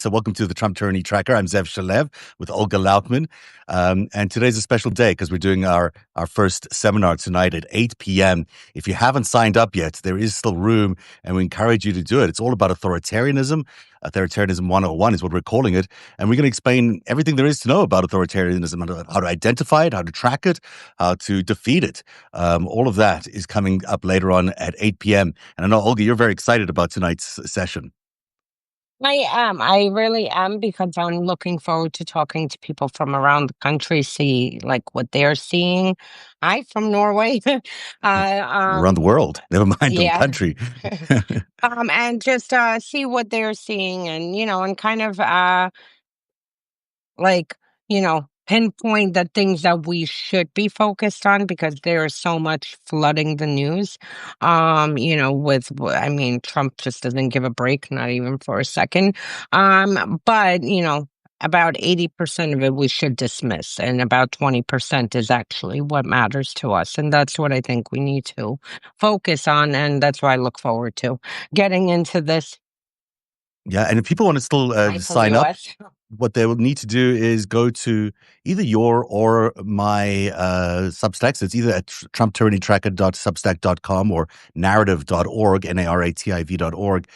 So welcome to the Trump Tyranny Tracker. I'm Zev Shalev with Olga Lautman. And today's a special day because we're doing our first seminar tonight at 8 p.m. If you haven't signed up yet, there is still room and we encourage you to do it. It's all about authoritarianism. Authoritarianism 101 is what we're calling it. And we're going to explain everything there is to know about authoritarianism, how to identify it, how to track it, how to defeat it. All of that is coming up later on at 8 p.m. And I know, Olga, you're very excited about tonight's session. I am. I really am because I'm looking forward to talking to people from around the country, see like what they're seeing. I'm from Norway. Around the world, never mind the Yeah. country. And just see what they're seeing and, and kind of like, pinpoint the things that we should be focused on because there is so much flooding the news. I mean, Trump just doesn't give a break, not even for a second. But, about 80% of it we should dismiss, and about 20% is actually what matters to us. And that's what I think we need to focus on. And that's why I look forward to getting into this. Yeah, and if people want to still sign up, what they will need to do is go to either your or my Substacks. It's either at trumptyrannytracker.substack.com or narrative.org, narrativ.org.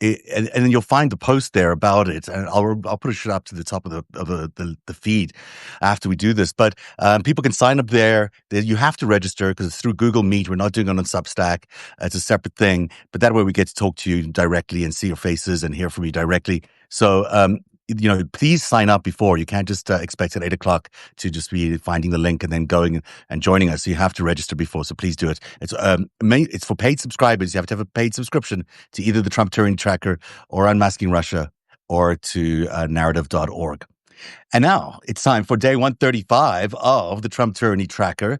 And then you'll find the post there about it, and I'll put it up to the top of the feed after we do this. But people can sign up there. You have to register because it's through Google Meet. We're not doing it on Substack. It's a separate thing. But that way we get to talk to you directly and see your faces and hear from you directly. So please sign up before. You can't just expect at 8 o'clock to just be finding the link and then going and joining us. So you have to register before. So please do it. It's for paid subscribers. You have to have a paid subscription to either the Trump Tyranny Tracker or Unmasking Russia or to narrative.org. And now it's time for day 135 of the Trump Tyranny Tracker.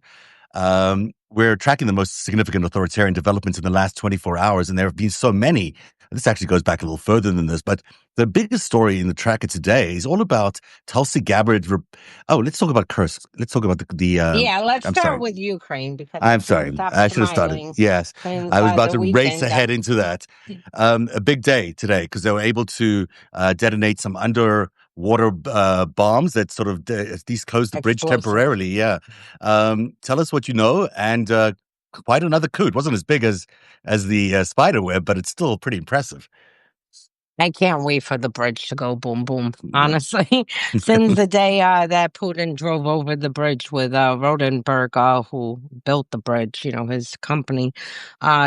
We're tracking the most significant authoritarian developments in the last 24 hours, and there have been so many. This actually goes back a little further than this, but the biggest story in the tracker today is all about Tulsi Gabbard. Let's talk about Kursk. Let's talk about Let's start with Ukraine because I'm sorry. I should have started. Yes. I was about to race ahead into that. A big day today because they were able to detonate some underwater bombs that sort of at least closed the bridge temporarily. Yeah. Tell us what you know. And quite another coup. It wasn't as big as the spider web, but it's still pretty impressive. I can't wait for the bridge to go boom, boom, honestly. Since the day that Putin drove over the bridge with Rodenberg, who built the bridge, his company,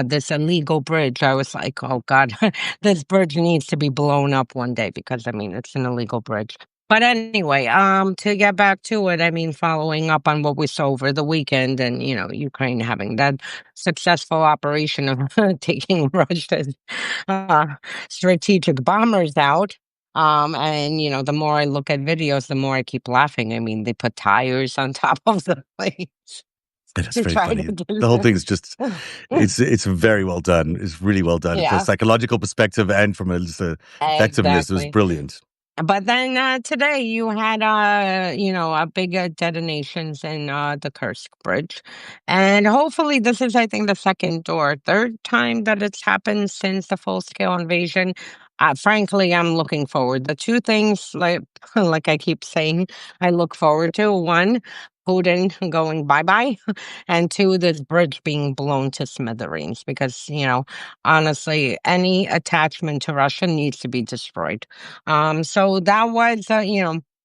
this illegal bridge, I was like, oh, God, this bridge needs to be blown up one day because, it's an illegal bridge. But anyway, to get back to it, following up on what we saw over the weekend and, Ukraine having that successful operation of taking Russia's strategic bombers out. The more I look at videos, the more I keep laughing. They put tires on top of the place. It's very funny. The whole thing is just, it's very well done. It's really well done from a psychological perspective and from a effectiveness. It was brilliant. But then today you had, a big detonations in the Kursk bridge. And hopefully this is, I think, the second or third time that it's happened since the full-scale invasion. Frankly, I'm looking forward. The two things, like I keep saying, I look forward to. One, Putin going bye-bye, and two, this bridge being blown to smithereens because, honestly, any attachment to Russia needs to be destroyed. So that was,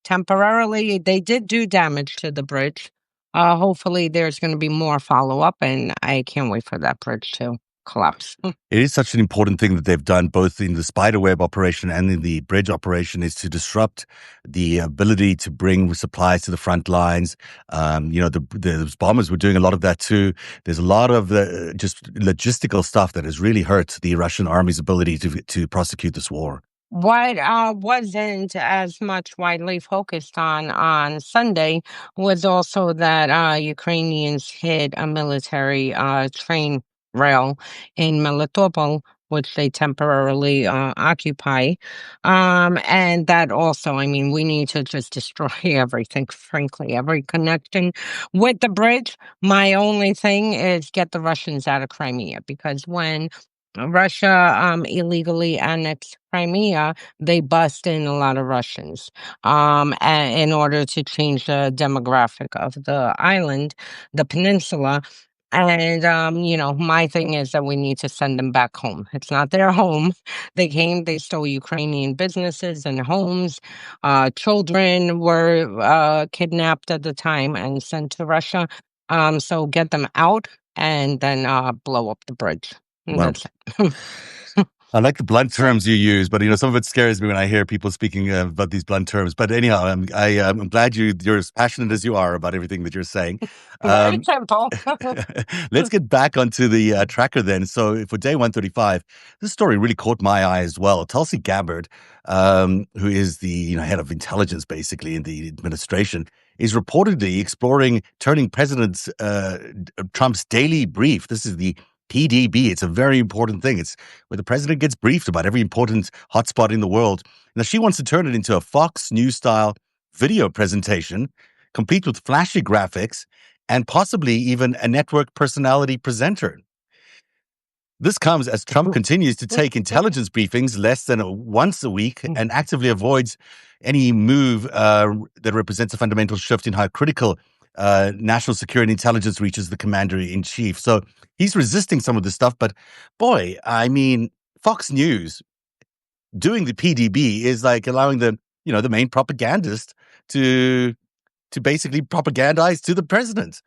temporarily, they did do damage to the bridge. Hopefully there's going to be more follow-up, and I can't wait for that bridge to collapse. It is such an important thing that they've done both in the spiderweb operation and in the bridge operation is to disrupt the ability to bring supplies to the front lines. The bombers were doing a lot of that too. There's a lot of just logistical stuff that has really hurt the Russian army's ability to prosecute this war. What wasn't as much widely focused on Sunday was also that Ukrainians hit a military train rail in Melitopol, which they temporarily occupy. And that also, we need to just destroy everything, frankly, every connection with the bridge. My only thing is get the Russians out of Crimea, because when Russia illegally annexed Crimea, they bust in a lot of Russians in order to change the demographic of the island, the peninsula. And, my thing is that we need to send them back home. It's not their home. They came, they stole Ukrainian businesses and homes. Children were kidnapped at the time and sent to Russia. So get them out and then blow up the bridge. And Well, that's it. I like the blunt terms you use, but some of it scares me when I hear people speaking about these blunt terms. But anyhow, I'm glad you're as passionate as you are about everything that you're saying. Very Um, simple. let's get back onto the tracker then. So for day 135, this story really caught my eye as well. Tulsi Gabbard, who is the head of intelligence basically in the administration, is reportedly exploring turning President Trump's daily brief. This is the PDB. It's a very important thing. It's where the president gets briefed about every important hotspot in the world. Now, she wants to turn it into a Fox News style video presentation, complete with flashy graphics and possibly even a network personality presenter. This comes as Trump continues to take intelligence briefings less than once a week and actively avoids any move that represents a fundamental shift in how critical national security intelligence reaches the commander-in-chief. So he's resisting some of this stuff. But boy, I mean, Fox News doing the PDB is like allowing the main propagandist to basically propagandize to the president.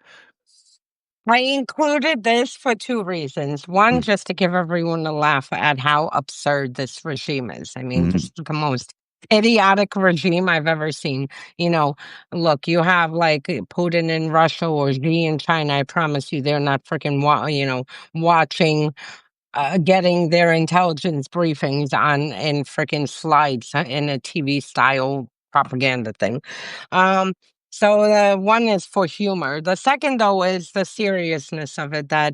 I included this for two reasons. One, just to give everyone a laugh at how absurd this regime is. I mean, this is the most idiotic regime I've ever seen. Look, you have like Putin in Russia or Xi in China. I promise you, they're not freaking, watching getting their intelligence briefings in freaking slides in a TV style propaganda thing. Um, so the one is for humor. The second, though, is the seriousness of it. That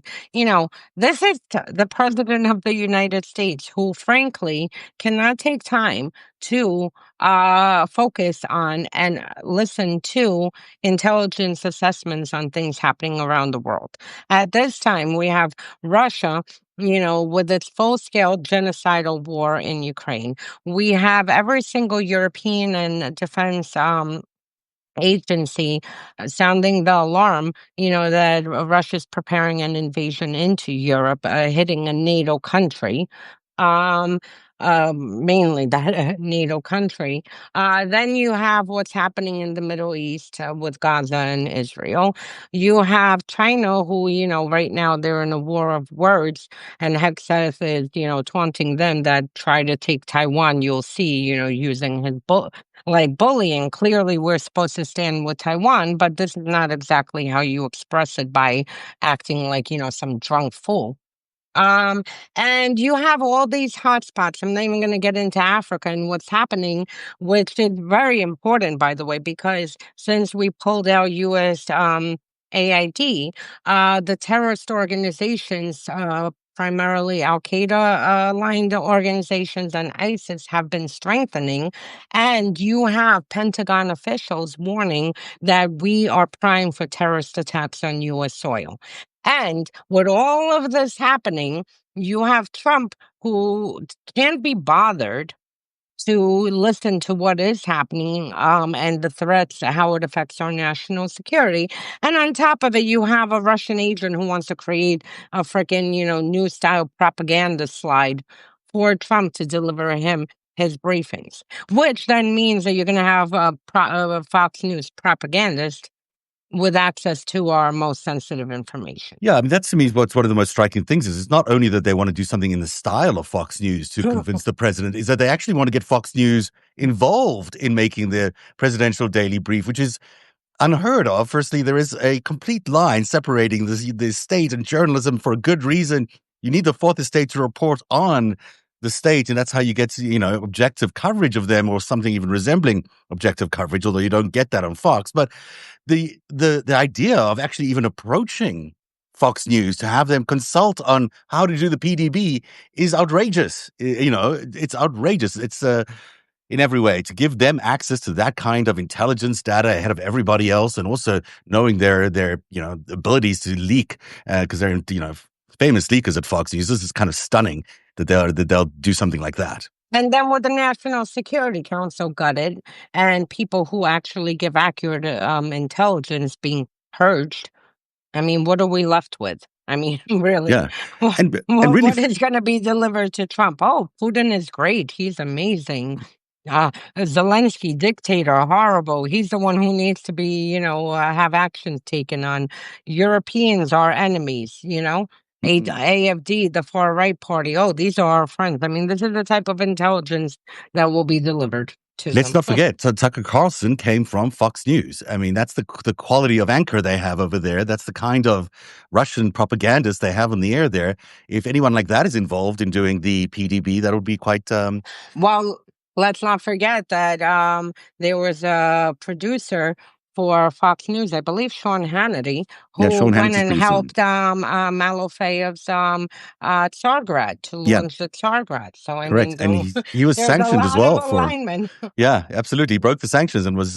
this is the president of the United States, who, frankly, cannot take time to focus on and listen to intelligence assessments on things happening around the world. At this time, we have Russia, with its full scale genocidal war in Ukraine. We have every single European and defense agency sounding the alarm, that Russia's preparing an invasion into Europe, hitting a NATO country. Um, Mainly that NATO country. Then you have what's happening in the Middle East with Gaza and Israel. You have China, who, right now they're in a war of words, and Hegseth is, taunting them that try to take Taiwan. You'll see, using his bullying. Clearly, we're supposed to stand with Taiwan, but this is not exactly how you express it by acting like, some drunk fool. Um, and you have all these hotspots. I'm not even going to get into Africa and what's happening, which is very important, by the way, because since we pulled out U.S. AID, the terrorist organizations, primarily Al Qaeda aligned organizations and ISIS, have been strengthening. And you have Pentagon officials warning that we are primed for terrorist attacks on U.S. soil. And with all of this happening, you have Trump, who can't be bothered to listen to what is happening and the threats, how it affects our national security. And on top of it, you have a Russian agent who wants to create a freaking, new style propaganda slide for Trump to deliver him his briefings, which then means that you're going to have a Fox News propagandist with access to our most sensitive information. Yeah, I mean, that to me is what's one of the most striking things is it's not only that they want to do something in the style of Fox News to convince the president, is that they actually want to get Fox News involved in making the presidential daily brief, which is unheard of. Firstly, there is a complete line separating the state and journalism for a good reason. You need the fourth estate to report on the state, and that's how you get to, objective coverage of them or something even resembling objective coverage, although you don't get that on Fox. But the idea of actually even approaching Fox News to have them consult on how to do the PDB is outrageous. It's outrageous. It's in every way to give them access to that kind of intelligence data ahead of everybody else, and also knowing their abilities to leak because they're famous leakers at Fox News. This is kind of stunning that they'll do something like that. And then with the National Security Council gutted and people who actually give accurate intelligence being purged, I mean, what are we left with? I mean, really, Yeah, and really, what is going to be delivered to Trump? Oh, Putin is great. He's amazing. Zelensky, dictator, horrible. He's the one who needs to be, have actions taken on. Europeans are enemies, AFD, the far right party. Oh, these are our friends. I mean, this is the type of intelligence that will be delivered to let's them. not forget, Tucker Carlson came from Fox News. I mean, that's the quality of anchor they have over there. That's the kind of Russian propagandists they have on the air there. If anyone like that is involved in doing the PDB, that would be quite. Well, let's not forget that there was a producer for Fox News, I believe Sean Hannity, Yeah, who Sean went Hannity's and pretty soon. helped Malofeev's Tsargrad to Yeah, launch the Tsargrad. So, I correct. mean, And he was there's a sanctioned as lot of well for. alignment. Yeah, absolutely. He broke the sanctions and was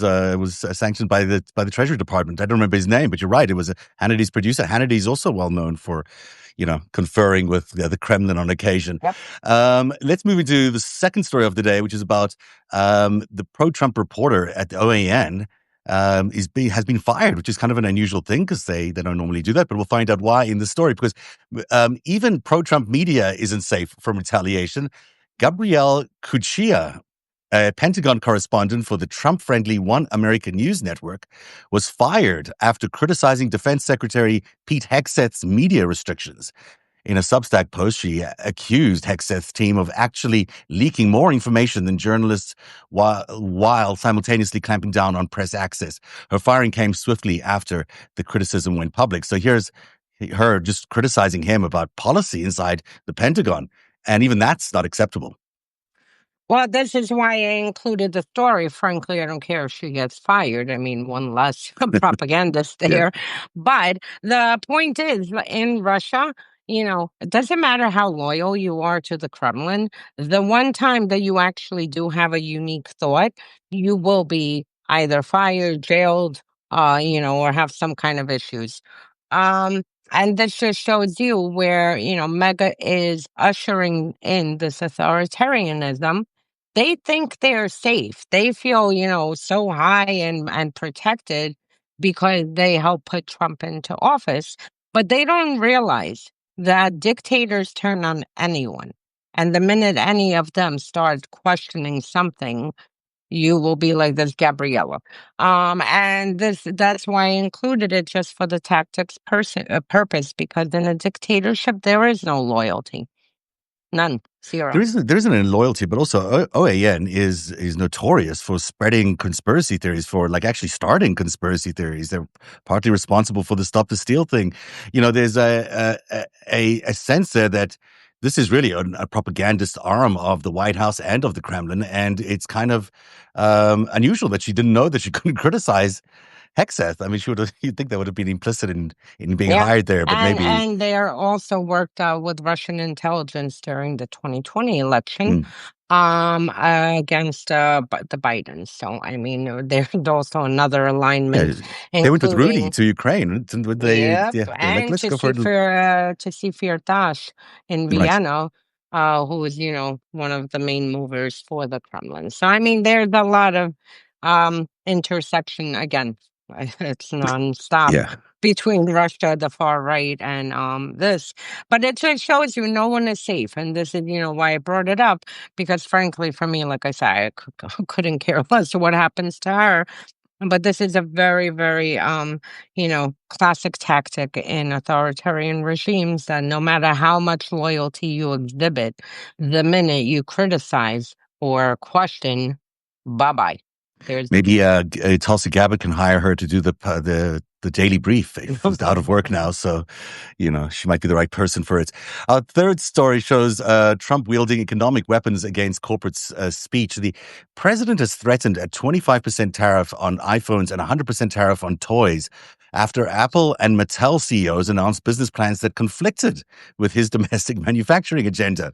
sanctioned by the Treasury Department. I don't remember his name, but you're right. It was Hannity's producer. Hannity's also well known for, conferring with the Kremlin on occasion. Yep. Let's move into the second story of the day, which is about the pro-Trump reporter at the OAN has been fired, which is kind of an unusual thing because they don't normally do that. But we'll find out why in the story, because even pro-Trump media isn't safe from retaliation. Gabrielle Cuccia, a Pentagon correspondent for the Trump-friendly One American News Network, was fired after criticizing Defense Secretary Pete Hegseth's media restrictions. In a Substack post, she accused Hegseth's team of actually leaking more information than journalists while simultaneously clamping down on press access. Her firing came swiftly after the criticism went public. So here's her just criticizing him about policy inside the Pentagon. And even that's not acceptable. Well, this is why I included the story. Frankly, I don't care if she gets fired. I mean, one less propagandist Yeah. there. But the point is, in Russia, it doesn't matter how loyal you are to the Kremlin. The one time that you actually do have a unique thought, you will be either fired, jailed, or have some kind of issues. And this just shows you where, Mega is ushering in this authoritarianism. They think they're safe. They feel, so high and protected because they helped put Trump into office. But they don't realize that dictators turn on anyone. And the minute any of them start questioning something, you will be like this Gabriella. And that's why I included it just for the tactics purpose, because in a dictatorship, there is no loyalty. None. Zero. There isn't any loyalty, but also OAN is notorious for spreading conspiracy theories, for like actually starting conspiracy theories. They're partly responsible for the Stop the Steal thing. There's a sense there that this is really a propagandist arm of the White House and of the Kremlin, and it's kind of unusual that she didn't know that she couldn't criticize Hegseth. I mean, you'd think that would have been implicit in being Yeah. hired there, but maybe. And they are also worked with Russian intelligence during the 2020 election against the Bidens. So, I mean, there's also another alignment, They went with Rudy including to Ukraine. yep, They're like, and let's go for it. to see Firtash in Right. Vienna, who is, one of the main movers for the Kremlin. So, I mean, there's a lot of intersection again. It's nonstop Yeah. between Russia, the far right, and this. But it just shows you no one is safe. And this is, why I brought it up, because frankly, for me, like I said, I couldn't care less what happens to her. But this is a very, very, classic tactic in authoritarian regimes that no matter how much loyalty you exhibit, the minute you criticize or question, bye-bye. There's Maybe Tulsi Gabbard can hire her to do the daily brief. She's out of work now, so she might be the right person for it. Our third story shows Trump wielding economic weapons against corporate speech. The president has threatened a 25% tariff on iPhones and 100% tariff on toys after Apple and Mattel CEOs announced business plans that conflicted with his domestic manufacturing agenda.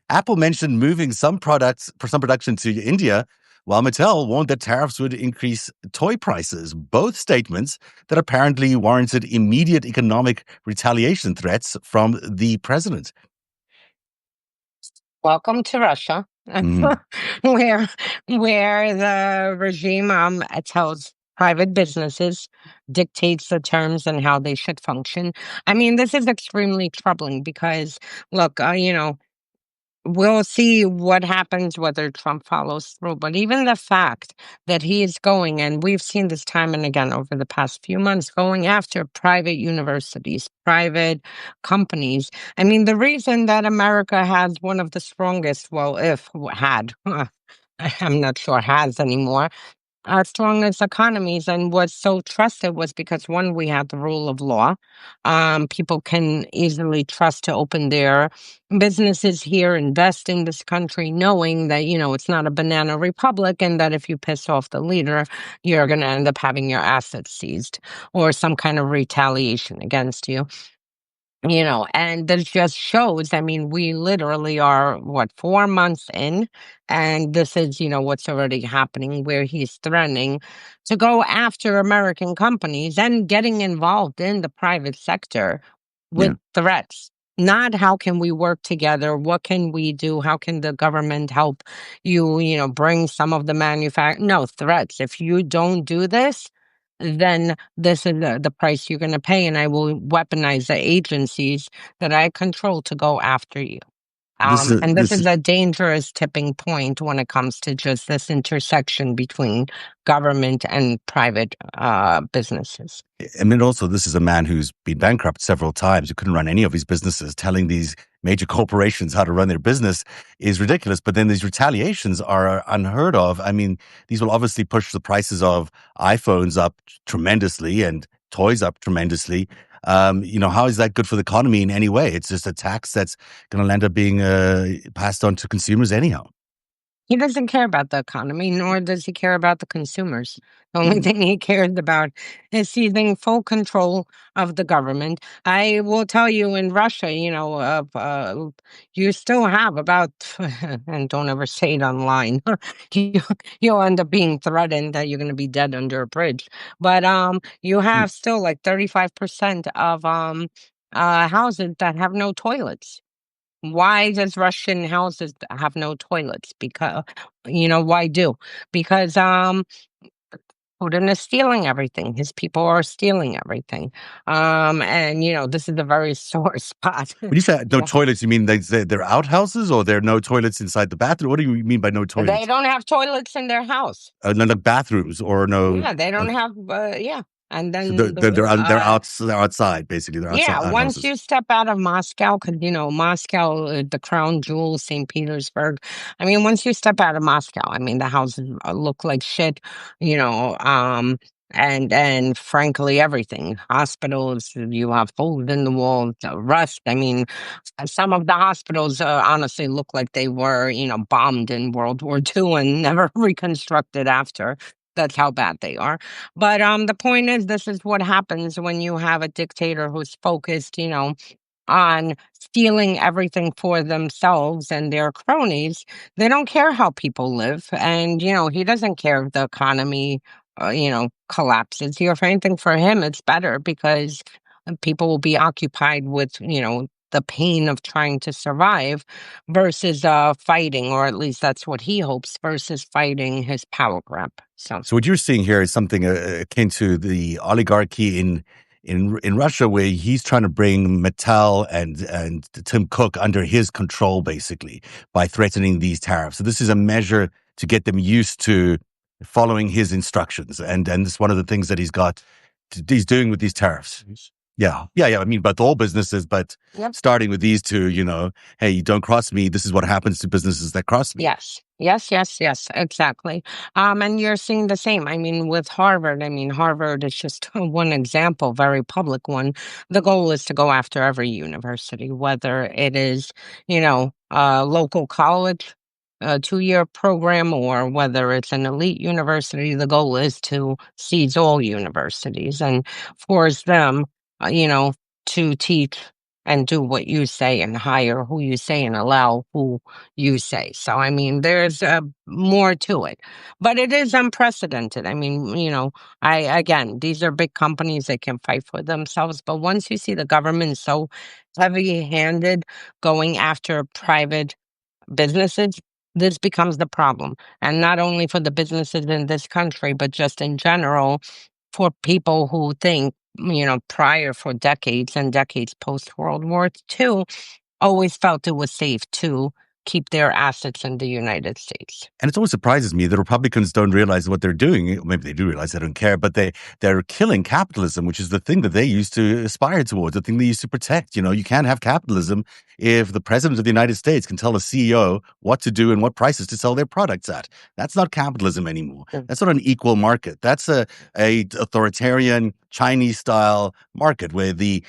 Apple mentioned moving some production to India, while Mattel warned that tariffs would increase toy prices, both statements that apparently warranted immediate economic retaliation threats from the president. Welcome to Russia, Mm, where where the regime tells private businesses, dictates the terms and how they should function. I mean, this is extremely troubling because, look, we'll see what happens whether Trump follows through. But even the fact that he is going, and we've seen this time and again over the past few months, going after private universities, private companies. I mean, the reason that America has one of the strongest, well, if had, I'm not sure has anymore, strongest economies and was so trusted was because one, we had the rule of law. People can easily trust to open their businesses here, invest in this country, knowing that, it's not a banana republic and that if you piss off the leader, you're going to end up having your assets seized or some kind of retaliation against you. And that just shows, I mean, we literally are, what, 4 months in, and this is, what's already happening, where he's threatening to go after American companies and getting involved in the private sector yeah. with threats. Not how can we work together? What can we do? How can the government help you, bring some of the no, threats. If you don't do this, then this is the price you're going to pay, and I will weaponize the agencies that I control to go after you. This is And this this is a dangerous tipping point when it comes to just this intersection between government and private businesses. I mean, also, this is a man who's been bankrupt several times, who couldn't run any of his businesses. Telling these major corporations how to run their business is ridiculous. But then these retaliations are unheard of. I mean, these will obviously push the prices of iPhones up tremendously and toys up tremendously. How is that good for the economy in any way? It's just a tax that's going to end up being passed on to consumers anyhow. He doesn't care about the economy, nor does he care about the consumers. The only Mm, thing he cares about is seizing full control of the government. I will tell you, in Russia, you still have about, and don't ever say it online, you, you'll end up being threatened that you're going to be dead under a bridge. But you mm. have still like 35% of houses that have no toilets. Why does Russian houses have no toilets? Because, why do? Because Putin is stealing everything. His people are stealing everything. And this is a very sore spot. When you say no Yeah. toilets, you mean they're outhouses, or there are no toilets inside the bathroom? What do you mean by no They toilets? don't have toilets in their house. No, no bathrooms or no. Yeah, they don't Okay. have. Yeah, and So then the they're outside basically. They're outside Yeah, once outhouses. you step out of Moscow, because Moscow, the crown jewel, St. Petersburg. I mean, once you step out of Moscow, I mean, the houses look like shit, you know, um, and frankly, everything. Hospitals, you have holes in the walls, rust. I mean, some of the hospitals honestly look like they were, bombed in World War II and never reconstructed after. That's how bad they are. But the point is, this is what happens when you have a dictator who's focused, on stealing everything for themselves and their cronies. They don't care how people live, and he doesn't care if the economy, collapses. If anything, for him, it's better because people will be occupied with the pain of trying to survive versus fighting, or at least that's what he hopes, versus fighting his power grab. So. So what you're seeing here is something akin to the oligarchy in Russia, where he's trying to bring Mattel and Tim Cook under his control, basically by threatening these tariffs. So this is a measure to get them used to following his instructions, and it's one of the things that he's doing with these tariffs. Yeah. I mean, but all businesses, but Yep. starting with these two, hey, you don't cross me. This is what happens to businesses that cross me. Yes, exactly. And you're seeing the same. I mean, with Harvard, Harvard is just one example, very public one. The goal is to go after every university, whether it is, a local college, a 2-year program, or whether it's an elite university. The goal is to seize all universities and force them, to teach and do what you say and hire who you say and allow who you say. So, I mean, there's more to it, but it is unprecedented. I mean, again, these are big companies that can fight for themselves. But once you see the government so heavy handed going after private businesses, this becomes the problem. And not only for the businesses in this country, but just in general for people who think, prior for decades and decades post World War II, always felt it was safe to keep their assets in the United States. And it always surprises me that Republicans don't realize what they're doing. Maybe they do realize, they don't care, but they're killing capitalism, which is the thing that they used to aspire towards, the thing they used to protect. You can't have capitalism if the president of the United States can tell a CEO what to do and what prices to sell their products at. That's not capitalism anymore. Mm. That's not an equal market. That's a authoritarian Chinese style market where the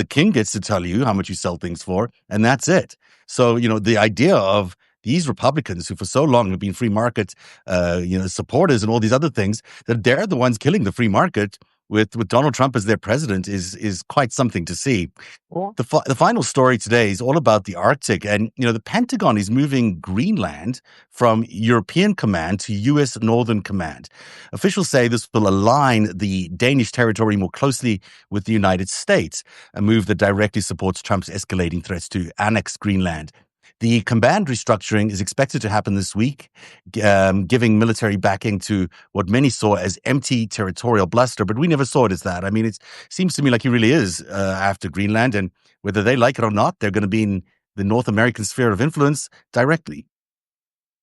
king gets to tell you how much you sell things for, and that's it. So, the idea of these Republicans who for so long have been free market, supporters and all these other things, that they're the ones killing the free market with Donald Trump as their president is quite something to see. Yeah. The final story today is all about the Arctic, and the Pentagon is moving Greenland from European Command to U.S. Northern Command. Officials say this will align the Danish territory more closely with the United States, a move that directly supports Trump's escalating threats to annex Greenland. The command restructuring is expected to happen this week, giving military backing to what many saw as empty territorial bluster, but we never saw it as that. I mean, it seems to me like he really is after Greenland, and whether they like it or not, they're going to be in the North American sphere of influence directly.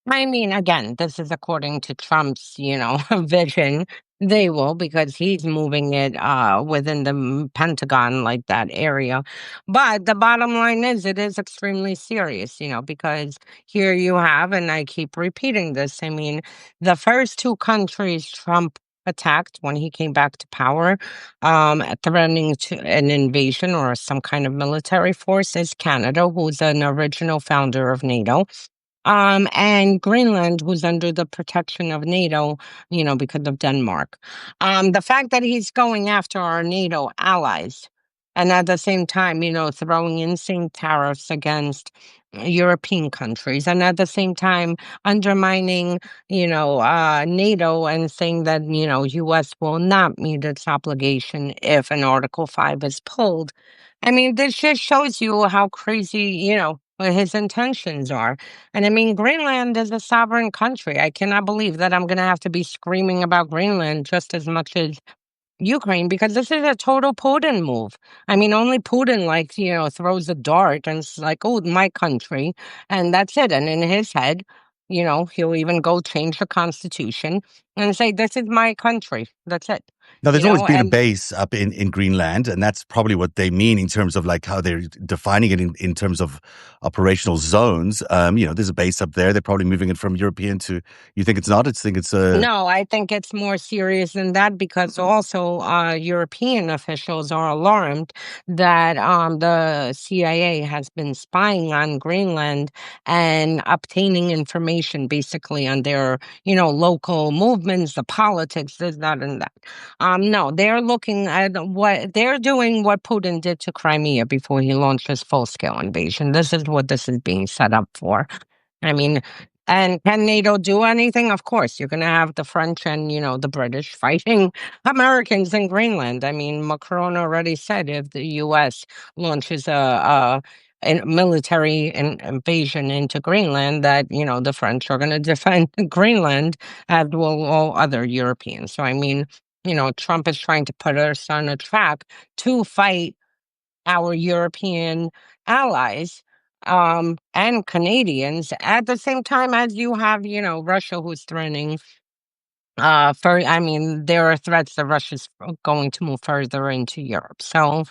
I mean, again, this is according to Trump's, vision. They will because he's moving it within the Pentagon, like that area. But the bottom line is, it is extremely serious, because here you have, and I keep repeating this. I mean, the first two countries Trump attacked when he came back to power, threatening to an invasion or some kind of military force, is Canada, who's an original founder of NATO. And Greenland was under the protection of NATO, because of Denmark. The fact that he's going after our NATO allies and at the same time, throwing insane tariffs against European countries, and at the same time undermining, NATO and saying that, US will not meet its obligation if an Article 5 is pulled. I mean, this just shows you how crazy, what his intentions are. And I mean, Greenland is a sovereign country. I cannot believe that I'm going to have to be screaming about Greenland just as much as Ukraine, because this is a total Putin move. I mean, only Putin, like, throws a dart and it's like, oh, my country. And that's it. And in his head, he'll even go change the constitution and say, this is my country. That's it. Now, there's always been a And base up in Greenland, and that's probably what they mean in terms of like how they're defining it in terms of operational zones. There's a base up there. They're probably moving it from European to. You think it's not? Think it's a. no, I think it's more serious than that because also European officials are alarmed that the CIA has been spying on Greenland and obtaining information basically on their, local movements, the politics, this, that, and that. No, they're looking at what they're doing, what Putin did to Crimea before he launched his full-scale invasion. This is what this is being set up for. I mean, and can NATO do anything? Of course, you're going to have the French and, the British fighting Americans in Greenland. I mean, Macron already said if the U.S. launches a military invasion into Greenland, that, the French are going to defend Greenland, as will all other Europeans. So, I mean, Trump is trying to put us on a track to fight our European allies and Canadians at the same time as you have, Russia who's threatening. I mean, there are threats that Russia's going to move further into Europe. So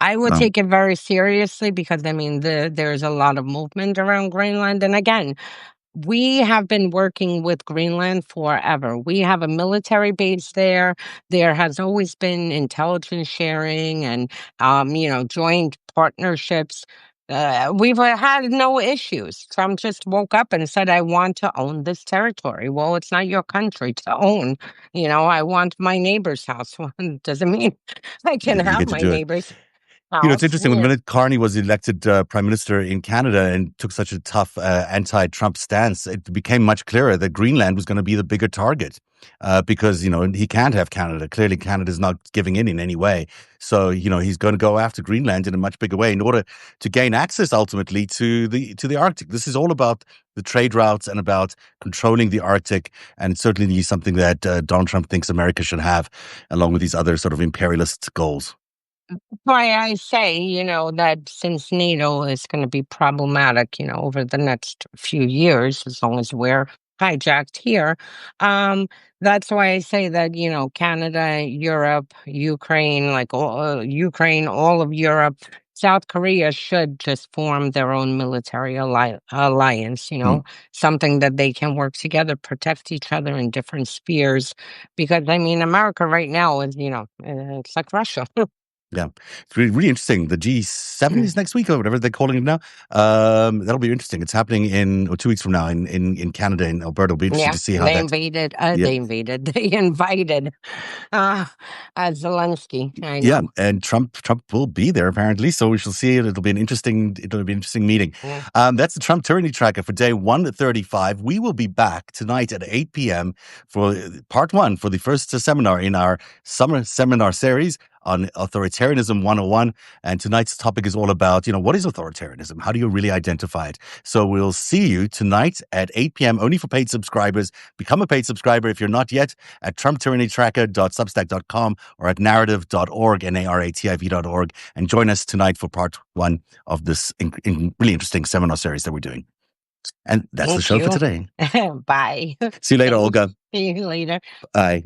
I would Well, take it very seriously because I mean, there's a lot of movement around Greenland, and again, we have been working with Greenland forever. We have a military base there. There has always been intelligence sharing and, joint partnerships. We've had no issues. Trump just woke up and said, I want to own this territory. Well, it's not your country to own. I want my neighbor's house. Doesn't mean I can you have get to my do it. neighbor's. It's house. interesting when Yeah. Vinod Carney was elected prime minister in Canada and took such a tough anti-Trump stance. It became much clearer that Greenland was going to be the bigger target because he can't have Canada. Clearly, Canada is not giving in any way. So he's going to go after Greenland in a much bigger way in order to gain access ultimately to the Arctic. This is all about the trade routes and about controlling the Arctic, and it's certainly something that Donald Trump thinks America should have, along with these other sort of imperialist goals. Why I say, that since NATO is going to be problematic, over the next few years, as long as we're hijacked here, that's why I say that, Canada, Europe, Ukraine, like Ukraine, all of Europe, South Korea should just form their own military alliance, Hmm. something that they can work together, protect each other in different spheres. Because, I mean, America right now is, it's like Russia. Yeah, it's really, really interesting. The G7 is next week or whatever they're calling it now. That'll be interesting. It's happening in 2 weeks from now in Canada, in Alberta. It'll be interesting Yeah, to see how they that. invaded, Yeah, they invaded, they invited, uh, Zelensky, I yeah, know. and Trump will be there apparently. So we shall see it. It'll be an interesting meeting. Yeah. That's the Trump Tyranny Tracker for day 135. We will be back tonight at 8 p.m. for part one for the first seminar in our summer seminar series on authoritarianism 101. And tonight's topic is all about, what is authoritarianism? How do you really identify it? So we'll see you tonight at 8 p.m. only for paid subscribers. Become a paid subscriber if you're not yet at trumptyrannytracker.substack.com or at narrative.org, narrativ.org, and join us tonight for part one of this really interesting seminar series that we're doing. And that's the Thank show for you. today. Bye. See you later, Olga. See you later. Bye.